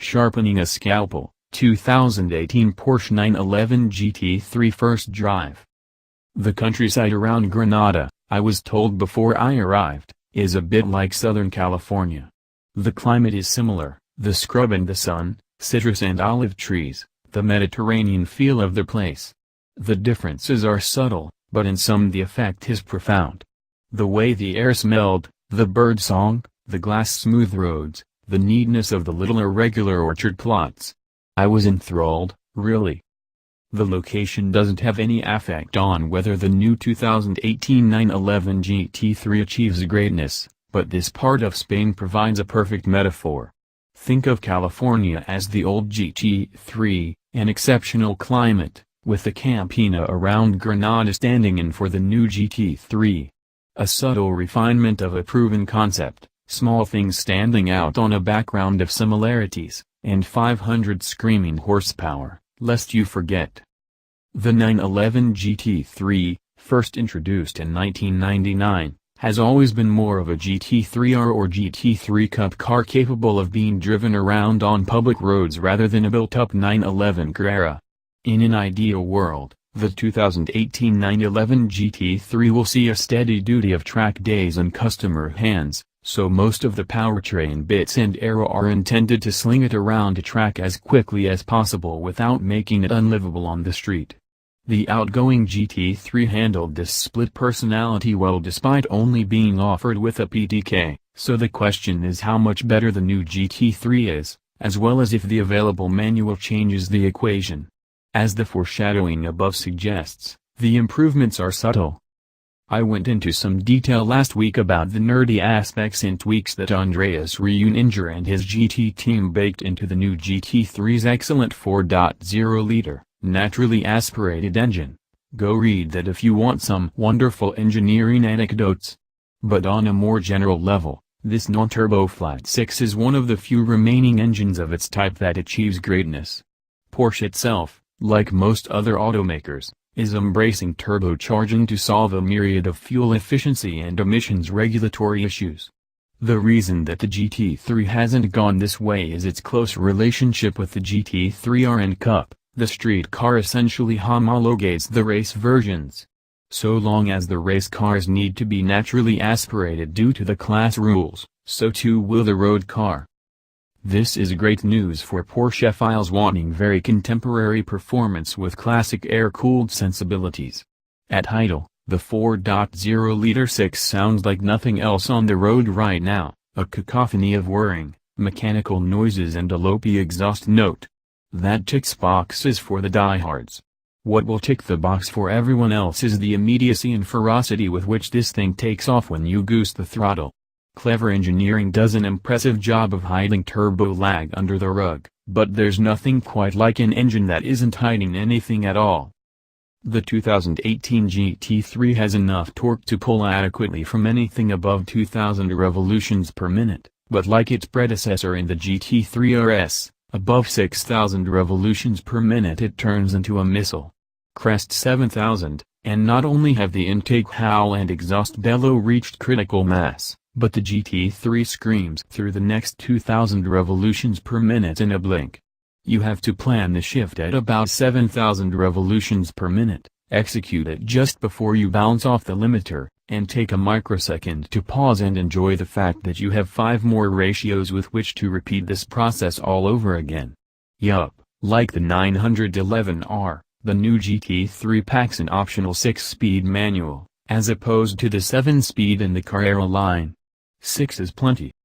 sharpening a scalpel. 2018 Porsche 911 GT3 First Drive. The countryside around Granada, I was told before I arrived, is a bit like Southern California. The climate is similar, the scrub and the sun, citrus and olive trees, the Mediterranean feel of the place. The differences are subtle, but in some the effect is profound. The way the air smelled, the birdsong, the glass-smooth roads, the neatness of the little irregular orchard plots. I was enthralled, really. The location doesn't have any effect on whether the new 2018 911 GT3 achieves greatness, but this part of Spain provides a perfect metaphor. Think of California as the old GT3, an exceptional climate, with the campiña around Granada standing in for the new GT3. A subtle refinement of a proven concept, small things standing out on a background of similarities, and 500 screaming horsepower, lest you forget. The 911 GT3, first introduced in 1999, has always been more of a GT3R or GT3 Cup car capable of being driven around on public roads rather than a built-up 911 Carrera. In an ideal world, the 2018 911 GT3 will see a steady duty of track days in customer hands, so most of the powertrain bits and aero are intended to sling it around a track as quickly as possible without making it unlivable on the street. The outgoing GT3 handled this split personality well despite only being offered with a PTK, so the question is how much better the new GT3 is, as well as if the available manual changes the equation. As the foreshadowing above suggests, the improvements are subtle. I went into some detail last week about the nerdy aspects and tweaks that Andreas Reuninger and his GT team baked into the new GT3's excellent 4.0-liter, naturally aspirated engine. Go read that if you want some wonderful engineering anecdotes. But on a more general level, this non-turbo flat 6 is one of the few remaining engines of its type that achieves greatness. Porsche itself, like most other automakers, is embracing turbocharging to solve a myriad of fuel efficiency and emissions regulatory issues. The reason that the GT3 hasn't gone this way is its close relationship with the GT3R and Cup. The street car essentially homologates the race versions. So long as the race cars need to be naturally aspirated due to the class rules, so too will the road car. This is great news for Porschephiles wanting very contemporary performance with classic air-cooled sensibilities. At idle, the 4.0-liter 6 sounds like nothing else on the road right now, a cacophony of whirring, mechanical noises and a loopy exhaust note. That ticks boxes for the diehards. What will tick the box for everyone else is the immediacy and ferocity with which this thing takes off when you goose the throttle. Clever engineering does an impressive job of hiding turbo lag under the rug, but there's nothing quite like an engine that isn't hiding anything at all. The 2018 GT3 has enough torque to pull adequately from anything above 2,000 revolutions per minute, but like its predecessor in the GT3 RS, above 6,000 revolutions per minute it turns into a missile. Crest 7,000, and not only have the intake howl and exhaust bellow reached critical mass, but the GT3 screams through the next 2,000 revolutions per minute in a blink. You have to plan the shift at about 7,000 revolutions per minute, execute it just before you bounce off the limiter, and take a microsecond to pause and enjoy the fact that you have 5 more ratios with which to repeat this process all over again. Yup, like the 911R, the new GT3 packs an optional 6-speed manual, as opposed to the 7-speed in the Carrera line. 6 is plenty.